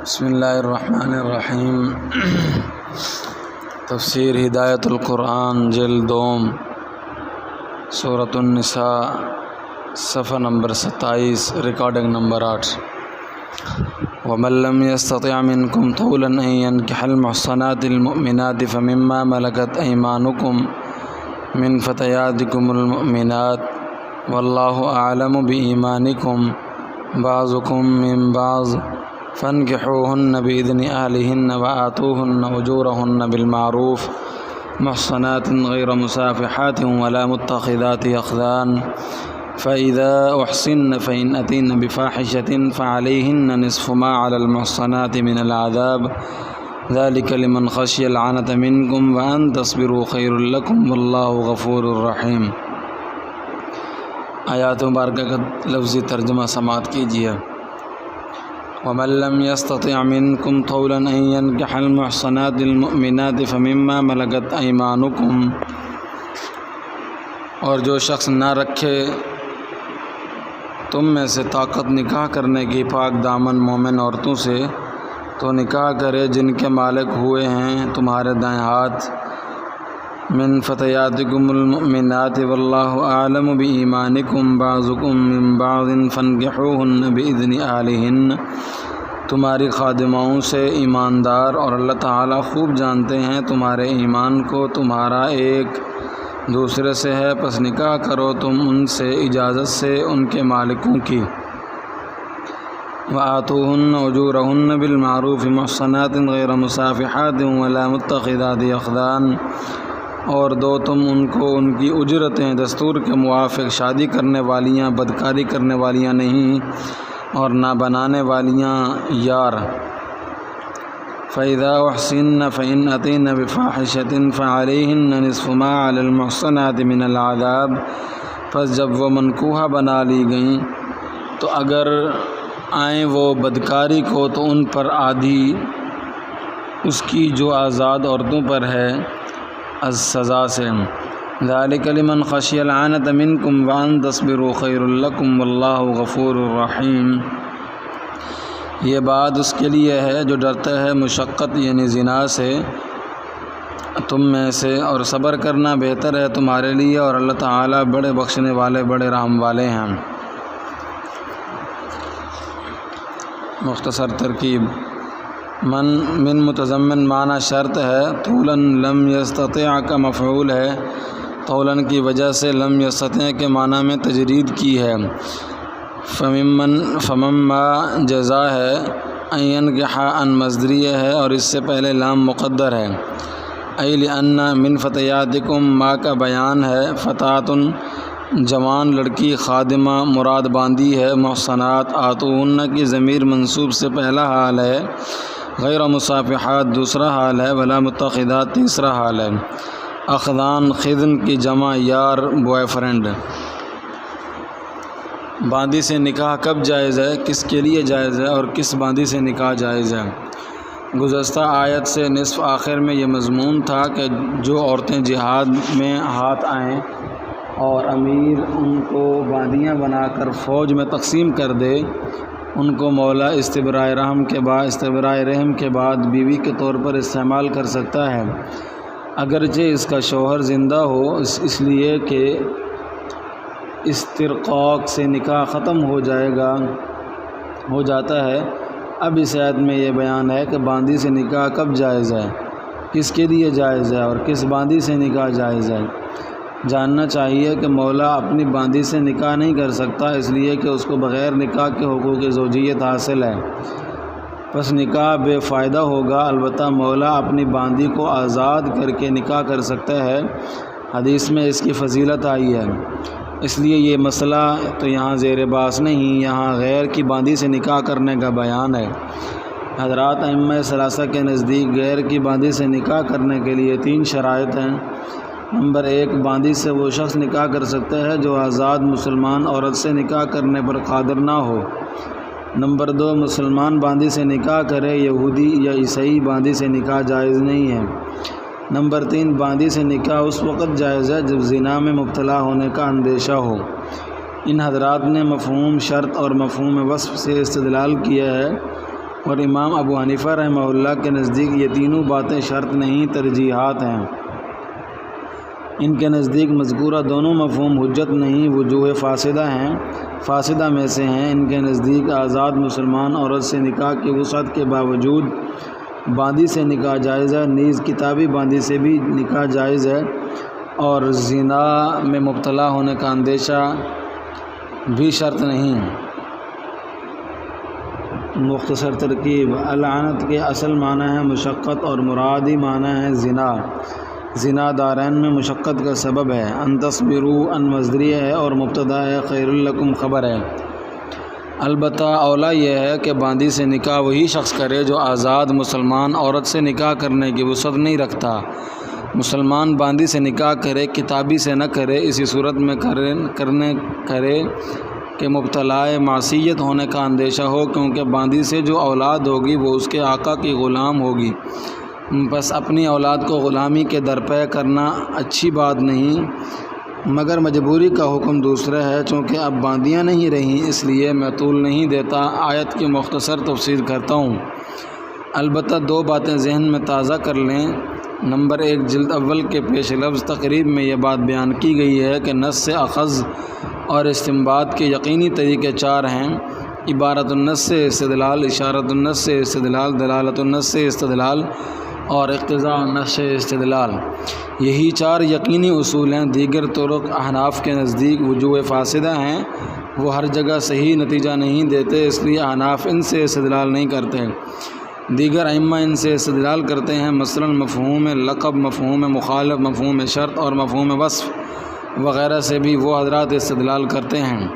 بسم اللہ الرحمن الرحیم۔ تفسیر ہدایت القرآن جلد دوم، سورۃ النساء، صفحہ نمبر 27، ریکارڈنگ نمبر 8۔ ومن لم يستطع منكم طولا ان ينكح المحصنات المؤمنات فمما ملكت ايمانكم من فتياتكم المؤمنات والله اعلم بايمانكم بعضكم من بعض فانكحوهن بإذن أهلهن وآتوهن أجورهن بالمعروف محصنات غير مسافحات ولا متخذات أخدان فإذا أحصن فإن أتين بفاحشة فعليهن نصف ما على المحصنات من العذاب ذلك لمن خشي العنة منكم وأن تصبروا خير لكم والله غفور رحيم۔ آیات مبارکہ کا لفظی ترجمہ سماعت کیجیے۔ ومن لم يستطع منكم طولا ان ينكح المحصنات المؤمنات فمما ملكت ايمانكم، اور جو شخص نہ رکھے تم میں سے طاقت نکاح کرنے کی پاک دامن مومن عورتوں سے، تو نکاح کرے جن کے مالک ہوئے ہیں تمہارے دائیں ہاتھ، من فتياتكم المؤمنات والله اعلم بإيمانكم بعضكم من بعض فانكحوهن بإذن أهلهن، تمہاری خادماؤں سے ایماندار اور اللہ تعالیٰ خوب جانتے ہیں تمہارے ایمان کو تمہارا ایک دوسرے سے ہے، پس نکاح کرو تم ان سے اجازت سے ان کے مالکوں کی۔ وآتوهن أجورهن بالمعروف محصنات غیر مسافحات ولا متخذات أخدان، اور دو تم ان کو ان کی اجرتیں دستور کے موافق، شادی کرنے والیاں، بدکاری کرنے والیاں نہیں اور نہ بنانے والیاں یار۔ فإذا أحصن فإن أتين بفاحشة فعليهن نصف ما على المحصنات من العذاب، پس جب وہ منکوحہ بنا لی گئیں تو اگر آئیں وہ بدکاری کو تو ان پر آدھی اس کی جو آزاد عورتوں پر ہے از سزا سے۔ ذالک لمن خشی العنۃ منکم وان تصبروا خیر لکم واللہ غفور رحیم، یہ بات اس کے لیے ہے جو ڈرتا ہے مشقت یعنی زنا سے تم میں سے، اور صبر کرنا بہتر ہے تمہارے لیے، اور اللہ تعالیٰ بڑے بخشنے والے بڑے رحم والے ہیں۔ مختصر ترکیب۔ من متضمن معنی شرط ہے، طولاً لم یستطع کا مفعول ہے، طولاً کی وجہ سے لم یستطع کے معنی میں تجرید کی ہے۔ فمما جزا ہے، ان ينكح ان مصدریہ ہے اور اس سے پہلے لام مقدر ہے۔ ای لأن من فتياتكم ما کا بیان ہے، فتاة جوان لڑکی، خادمہ مراد باندی ہے، محصنات آتوہن کی ضمیر منصوب سے پہلا حال ہے، غیر مصافحات دوسرا حال ہے، ولا متخذات تیسرا حال ہے۔ اخدان خدن کی جمع یار بوائے فرینڈ۔ باندی سے نکاح کب جائز ہے، کس کے لیے جائز ہے اور کس باندی سے نکاح جائز ہے؟ گزشتہ آیت سے نصف آخر میں یہ مضمون تھا کہ جو عورتیں جہاد میں ہاتھ آئیں اور امیر ان کو باندیاں بنا کر فوج میں تقسیم کر دے، ان کو مولا استبراء رحم کے بعد بیوی کے طور پر استعمال کر سکتا ہے، اگرچہ اس کا شوہر زندہ ہو، اس لیے کہ استرقاق سے نکاح ختم ہو جاتا ہے۔ اب اس آیت میں یہ بیان ہے کہ باندی سے نکاح کب جائز ہے، کس کے لیے جائز ہے اور کس باندی سے نکاح جائز ہے۔ جاننا چاہیے کہ مولا اپنی باندی سے نکاح نہیں کر سکتا، اس لیے کہ اس کو بغیر نکاح کے حقوق زوجیت حاصل ہے، پس نکاح بے فائدہ ہوگا۔ البتہ مولا اپنی باندی کو آزاد کر کے نکاح کر سکتا ہے، حدیث میں اس کی فضیلت آئی ہے، اس لیے یہ مسئلہ تو یہاں زیر بحث نہیں، یہاں غیر کی باندی سے نکاح کرنے کا بیان ہے۔ حضرات ائمہ ثلاثہ کے نزدیک غیر کی باندی سے نکاح کرنے کے لیے 3 شرائط ہیں۔ نمبر 1، باندی سے وہ شخص نکاح کر سکتا ہے جو آزاد مسلمان عورت سے نکاح کرنے پر قادر نہ ہو۔ نمبر 2، مسلمان باندی سے نکاح کرے، یہودی یا عیسائی باندی سے نکاح جائز نہیں ہے۔ نمبر 3، باندی سے نکاح اس وقت جائز ہے جب زنا میں مبتلا ہونے کا اندیشہ ہو۔ ان حضرات نے مفہوم شرط اور مفہوم وصف سے استدلال کیا ہے اور امام ابو حنیفہ رحمہ اللہ کے نزدیک یہ تینوں باتیں شرط نہیں، ترجیحات ہیں۔ ان کے نزدیک مذکورہ دونوں مفہوم حجت نہیں، وجوہ فاسدہ ہیں، فاسدہ میں سے ہیں۔ ان کے نزدیک آزاد مسلمان عورت سے نکاح کی وسعت کے باوجود باندی سے نکاح جائز ہے، نیز کتابی باندی سے بھی نکاح جائز ہے، اور زنا میں مبتلا ہونے کا اندیشہ بھی شرط نہیں۔ مختصر ترکیب: اللعنت کے اصل معنی ہے مشقت اور مرادی معنی ہے زنا۔ زنا دارین میں مشقت کا سبب ہے۔ ان تصبروا ان مصدریہ ہے اور مبتدا ہے، خیر لکم خبر ہے۔ البتہ اولا یہ ہے کہ باندی سے نکاح وہی شخص کرے جو آزاد مسلمان عورت سے نکاح کرنے کی وسعت نہیں رکھتا۔ مسلمان باندی سے نکاح کرے، کتابی سے نہ کرے، اسی صورت میں کرے کہ مبتلا معصیت ہونے کا اندیشہ ہو، کیونکہ باندی سے جو اولاد ہوگی وہ اس کے آقا کی غلام ہوگی۔ بس اپنی اولاد کو غلامی کے درپے کرنا اچھی بات نہیں، مگر مجبوری کا حکم دوسرا ہے۔ چونکہ اب باندیاں نہیں رہیں اس لیے میں طول نہیں دیتا، آیت کی مختصر تفسیر کرتا ہوں۔ البتہ دو باتیں ذہن میں تازہ کر لیں۔ نمبر 1، جلد اول کے پیش لفظ تقریب میں یہ بات بیان کی گئی ہے کہ نص سے اخذ اور استنباط کے یقینی طریقے 4 ہیں: عبارت النص سے استدلال، اشارت النص سے استدلال، دلالت النص سے استدلال اور اقتضاء النص سے استدلال۔ یہی 4 یقینی اصول ہیں۔ دیگر طرق احناف کے نزدیک وجوہ فاسدہ ہیں، وہ ہر جگہ صحیح نتیجہ نہیں دیتے، اس لیے احناف ان سے استدلال نہیں کرتے۔ دیگر ائمہ ان سے استدلال کرتے ہیں، مثلا مفہوم لقب، مفہوم مخالف، مفہوم شرط اور مفہوم وصف وغیرہ سے بھی وہ حضرات استدلال کرتے ہیں۔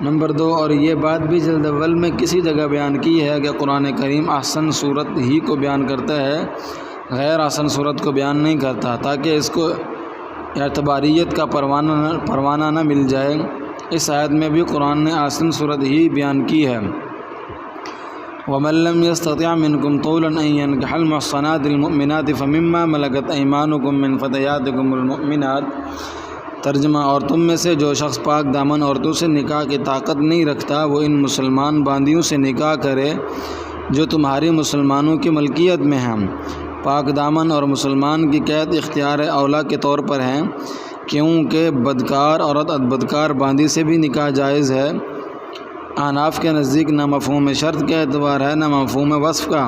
نمبر 2، اور یہ بات بھی جلد اول میں کسی جگہ بیان کی ہے کہ قرآن کریم احسن صورت ہی کو بیان کرتا ہے، غیر احسن صورت کو بیان نہیں کرتا، تاکہ اس کو اعتباریت کا پروانہ نہ مل جائے۔ اس آیت میں بھی قرآن نے احسن صورت ہی بیان کی ہے۔ وَمَن لَّمْ يَسْتَطِعْ مِنكُمْ طَوْلًا أَن يَنكِحَ الْمُحْصَنَاتِ الْمُؤْمِنَاتِ فَمِمَّا مَلَكَتْ أَيْمَانُكُم مِّن فَتَيَاتِكُمُ الْمُؤْمِنَاتِ۔ ترجمہ: اور تم میں سے جو شخص پاک دامن عورتوں سے نکاح کی طاقت نہیں رکھتا، وہ ان مسلمان باندیوں سے نکاح کرے جو تمہاری مسلمانوں کی ملکیت میں ہیں۔ پاک دامن اور مسلمان کی قید اختیار اولا کے طور پر ہیں، کیونکہ بدکار عورت بدکار باندی سے بھی نکاح جائز ہے۔ احناف کے نزدیک نہ مفہوم شرط کا اعتبار ہے، نہ مفہوم وصف کا۔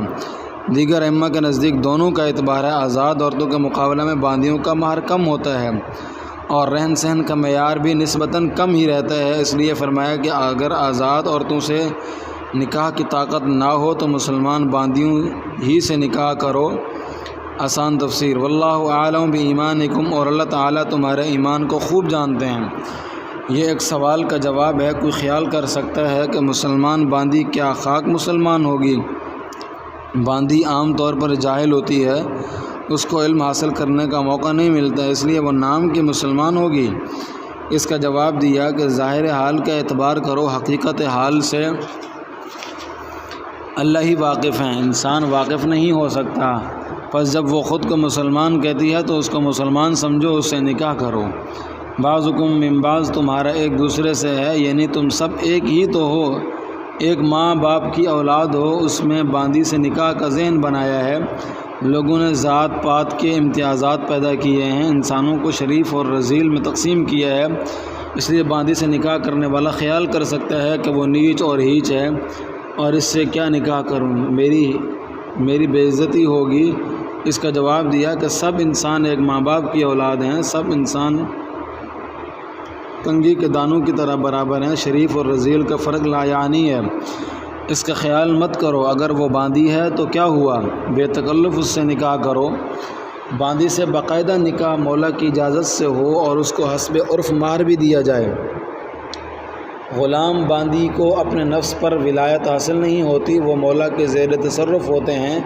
دیگر ائمہ کے نزدیک دونوں کا اعتبار ہے۔ آزاد عورتوں کے مقابلے میں باندیوں کا مہر کم ہوتا ہے اور رہن سہن کا معیار بھی نسبتاً کم ہی رہتا ہے، اس لیے فرمایا کہ اگر آزاد عورتوں سے نکاح کی طاقت نہ ہو تو مسلمان باندیوں ہی سے نکاح کرو۔ آسان تفسیر: واللہ اعلم بایمانکم، اور اللہ تعالیٰ تمہارے ایمان کو خوب جانتے ہیں۔ یہ ایک سوال کا جواب ہے۔ کوئی خیال کر سکتا ہے کہ مسلمان باندی کیا خاک مسلمان ہوگی؟ باندی عام طور پر جاہل ہوتی ہے، اس کو علم حاصل کرنے کا موقع نہیں ملتا، اس لیے وہ نام کی مسلمان ہوگی۔ اس کا جواب دیا کہ ظاہر حال کا اعتبار کرو، حقیقت حال سے اللہ ہی واقف ہیں، انسان واقف نہیں ہو سکتا۔ پس جب وہ خود کو مسلمان کہتی ہے تو اس کو مسلمان سمجھو، اس سے نکاح کرو۔ بعضکم من بعض، تمہارا ایک دوسرے سے ہے، یعنی تم سب ایک ہی تو ہو، ایک ماں باپ کی اولاد ہو۔ اس میں باندی سے نکاح کا ذہن بنایا ہے۔ لوگوں نے ذات پات کے امتیازات پیدا کیے ہیں، انسانوں کو شریف اور رذیل میں تقسیم کیا ہے، اس لیے باندی سے نکاح کرنے والا خیال کر سکتا ہے کہ وہ نیچ اور ہیچ ہے اور اس سے کیا نکاح کروں، میری بے عزتی ہوگی۔ اس کا جواب دیا کہ سب انسان ایک ماں باپ کی اولاد ہیں، سب انسان کنگھی کے دانوں کی طرح برابر ہیں، شریف اور رذیل کا فرق لا یعنی ہے۔ اس کا خیال مت کرو، اگر وہ باندی ہے تو کیا ہوا، بے تکلف اس سے نکاح کرو۔ باندی سے باقاعدہ نکاح مولا کی اجازت سے ہو اور اس کو حسب عرف مہر بھی دیا جائے۔ غلام باندی کو اپنے نفس پر ولایت حاصل نہیں ہوتی، وہ مولا کے زیر تصرف ہوتے ہیں،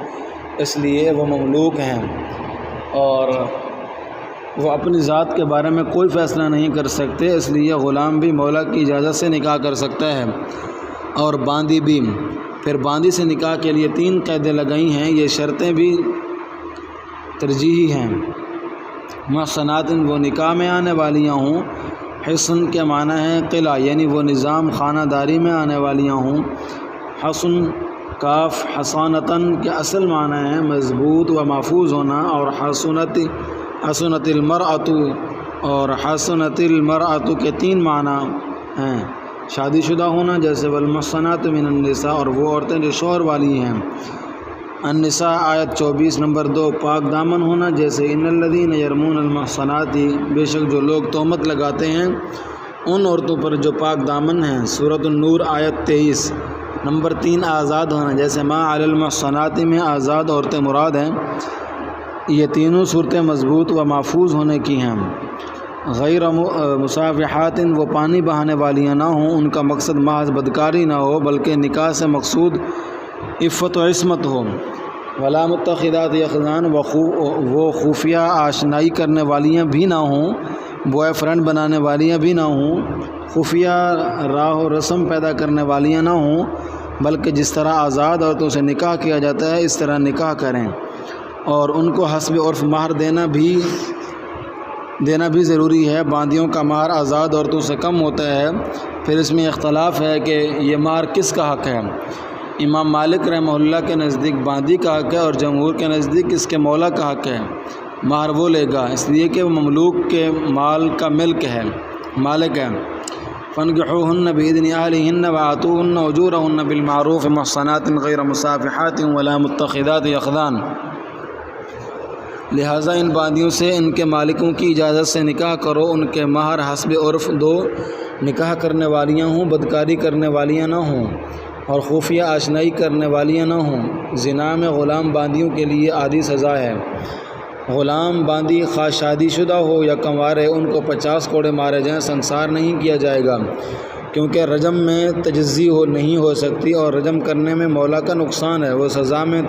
اس لیے وہ مملوک ہیں اور وہ اپنی ذات کے بارے میں کوئی فیصلہ نہیں کر سکتے، اس لیے غلام بھی مولا کی اجازت سے نکاح کر سکتا ہے اور باندی بھی۔ پھر باندی سے نکاح کے لیے 3 قیدیں لگائی ہیں، یہ شرطیں بھی ترجیحی ہیں۔ محصنات، وہ نکاح میں آنے والیاں ہوں۔ حسن کے معنی ہے قلعہ، یعنی وہ نظام خانہ داری میں آنے والیاں ہوں۔ حسن کاف حسانتاً کے اصل معنی ہے مضبوط و محفوظ ہونا، اور حسنت المرأۃ اور حسنت المرأۃ کے 3 معنی ہیں، شادی شدہ ہونا جیسے والمحصنات من النساء، اور وہ عورتیں جو شوہر والی ہیں، النساء آیت 24 نمبر 2، پاک دامن ہونا جیسے ان الذین یرمون المحصنات، بے شک جو لوگ تہمت لگاتے ہیں ان عورتوں پر جو پاک دامن ہیں، سورۃ النور آیت 23 نمبر 3، آزاد ہونا جیسے ما علی المحصنات میں آزاد عورتیں مراد ہیں۔ یہ تینوں صورتیں مضبوط و محفوظ ہونے کی ہیں۔ غیر مصافحات، وہ پانی بہانے والیاں نہ ہوں، ان کا مقصد محض بدکاری نہ ہو بلکہ نکاح سے مقصود عفت و عصمت ہو۔ ولا متخذات اخدان، وہ خفیہ آشنائی کرنے والیاں بھی نہ ہوں، بوائے فرینڈ بنانے والیاں بھی نہ ہوں، خفیہ راہ و رسم پیدا کرنے والیاں نہ ہوں، بلکہ جس طرح آزاد عورتوں سے نکاح کیا جاتا ہے اس طرح نکاح کریں، اور ان کو حسب عرف مہر دینا بھی ضروری ہے۔ باندیوں کا مہر آزاد عورتوں سے کم ہوتا ہے۔ پھر اس میں اختلاف ہے کہ یہ مہر کس کا حق ہے۔ امام مالک رحمہ اللہ کے نزدیک باندی کا حق ہے، اور جمہور کے نزدیک اس کے مولا کا حق ہے، مہر وہ لے گا، اس لیے کہ وہ مملوک کے مال کا مالک ہے۔ فانکحوہن بإذن اہلہن وآتوہن اجورہن بالمعروف محصنات غیر مصافحات ولا متخذات اخدان، لہٰذا ان باندیوں سے ان کے مالکوں کی اجازت سے نکاح کرو، ان کے مہر حسب عرف دو، نکاح کرنے والیاں ہوں، بدکاری کرنے والیاں نہ ہوں، اور خفیہ آشنائی کرنے والیاں نہ ہوں۔ زنا میں غلام باندیوں کے لیے عادی سزا ہے۔ غلام باندی خواہ شادی شدہ ہو یا کنوارے، ان کو 50 کوڑے مارے جائیں، سنسار نہیں کیا جائے گا، کیونکہ رجم میں تجزی نہیں ہو سکتی، اور رجم کرنے میں مولا کا نقصان ہے۔ وہ سزا میں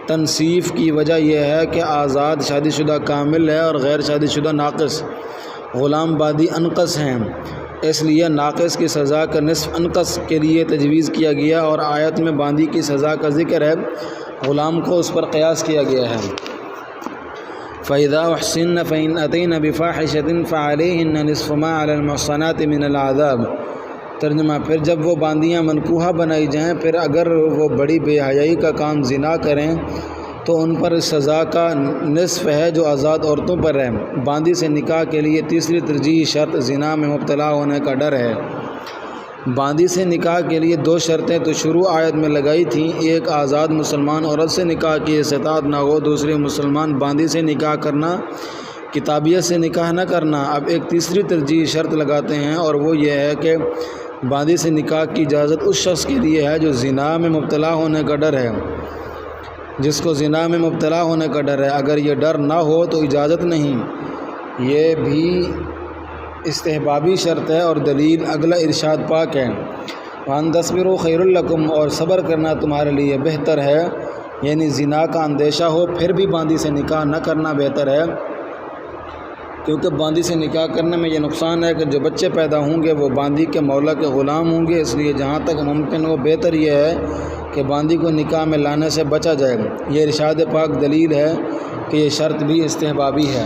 تنصیف کی وجہ یہ ہے کہ آزاد شادی شدہ کامل ہے اور غیر شادی شدہ ناقص، غلام باندی انقص ہیں، اس لیے ناقص کی سزا کا نصف انقص کے لیے تجویز کیا گیا، اور آیت میں باندی کی سزا کا ذکر ہے، غلام کو اس پر قیاس کیا گیا ہے۔ فَإِذَا أُحْصِنَّ فَإِنْ أَتَيْنَ بِفَاحِشَةٍ فَعَلَيْهِنَّ نِصْفُ مَا عَلَى الْمُحْصَنَاتِ مِنَ الْعَذَابِ۔ ترجمہ، پھر جب وہ باندیاں منکوحہ بنائی جائیں، پھر اگر وہ بڑی بے حیائی کا کام زنا کریں تو ان پر سزا کا نصف ہے جو آزاد عورتوں پر ہے۔ باندی سے نکاح کے لیے تیسری ترجیحی شرط زنا میں مبتلا ہونے کا ڈر ہے۔ باندی سے نکاح کے لیے 2 شرطیں تو شروع آیت میں لگائی تھیں، ایک آزاد مسلمان عورت سے نکاح کی استطاعت نہ ہو، دوسری مسلمان باندی سے نکاح کرنا، کتابیت سے نکاح نہ کرنا۔ اب ایک تیسری ترجیحی شرط لگاتے ہیں، اور وہ یہ ہے کہ باندی سے نکاح کی اجازت اس شخص کے لیے ہے جو زنا میں مبتلا ہونے کا ڈر ہے، جس کو زنا میں مبتلا ہونے کا ڈر ہے۔ اگر یہ ڈر نہ ہو تو اجازت نہیں۔ یہ بھی استحبابی شرط ہے، اور دلیل اگلا ارشاد پاک ہے، وَأَن تَصْبِرُوا خَيْرٌ لَكُمْ، اور صبر کرنا تمہارے لیے بہتر ہے، یعنی زنا کا اندیشہ ہو پھر بھی باندی سے نکاح نہ کرنا بہتر ہے، کیونکہ باندی سے نکاح کرنے میں یہ نقصان ہے کہ جو بچے پیدا ہوں گے وہ باندی کے مولا کے غلام ہوں گے، اس لیے جہاں تک ممکن ہو بہتر یہ ہے کہ باندی کو نکاح میں لانے سے بچا جائے۔ یہ ارشاد پاک دلیل ہے کہ یہ شرط بھی استحبابی ہے۔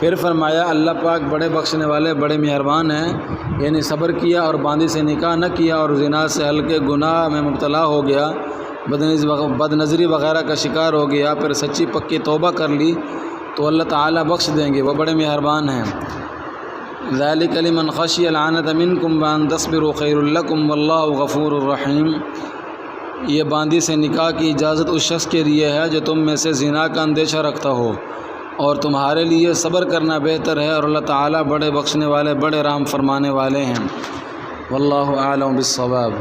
پھر فرمایا اللہ پاک بڑے بخشنے والے بڑے مہربان ہیں، یعنی صبر کیا اور باندی سے نکاح نہ کیا اور زنا سے ہلکے گناہ میں مبتلا ہو گیا، بد نظری وغیرہ کا شکار ہو گیا، پھر سچی پکی توبہ کر لی تو اللہ تعالیٰ بخش دیں گے، وہ بڑے مہربان ہیں۔ ذَلِكَ لِمَنْ خَشِيَ الْعَنَتَ مِنْكُمْ وَأَن تَصْبِرُوا خَيْرٌ لَكُمْ وَاللَّهُ غَفُورٌ رَحِيمٌ۔ یہ باندی سے نکاح کی اجازت اس شخص کے لیے ہے جو تم میں سے زنا کا اندیشہ رکھتا ہو، اور تمہارے لیے صبر کرنا بہتر ہے، اور اللہ تعالیٰ بڑے بخشنے والے بڑے رحم فرمانے والے ہیں۔ واللہ اعلم بالصواب۔